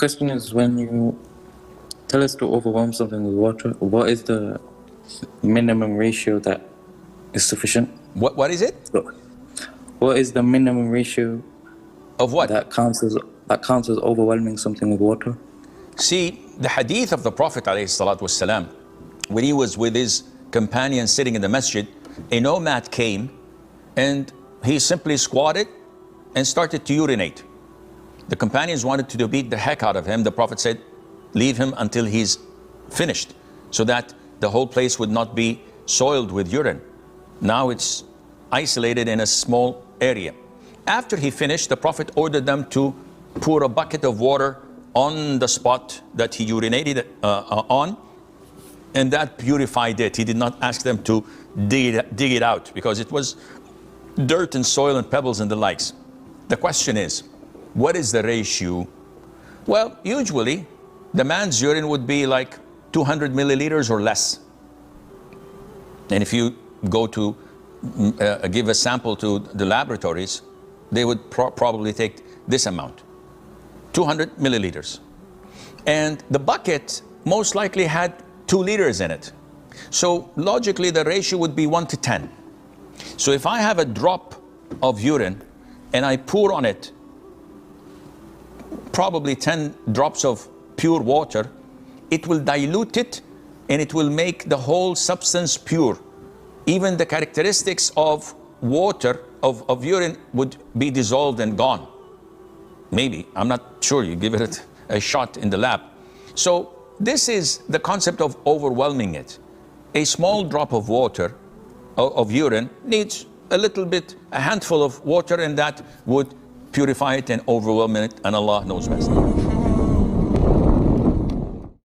Question is, when you tell us to overwhelm something with water, what is the minimum ratio that is sufficient? What is it? So, what is the minimum ratio Of what? that counts as overwhelming something with water? See, the hadith of the Prophet ﷺ, when he was with his companions sitting in the masjid, a nomad came and he simply squatted and started to urinate. The companions wanted to beat the heck out of him. The Prophet said, leave him until he's finished, so that the whole place would not be soiled with urine. Now it's isolated in a small area. After he finished, the Prophet ordered them to pour a bucket of water on the spot that he urinated on, and that purified it. He did not ask them to dig it out, because it was dirt and soil and pebbles and the likes. The question is, what is the ratio? Well, usually the man's urine would be like 200 milliliters or less. And if you go to give a sample to the laboratories, they would probably take this amount, 200 milliliters. And the bucket most likely had 2 liters in it. So logically, the ratio would be 1 to 10. So if I have a drop of urine and I pour on it probably 10 drops of pure water, it will dilute it and it will make the whole substance pure. Even the characteristics of water, of urine, would be dissolved and gone. Maybe, I'm not sure. You give it a shot in the lab. So this is the concept of overwhelming it. A small drop of water, of urine, needs a little bit, a handful of water, and that would purify it and overwhelm it, and Allah knows best.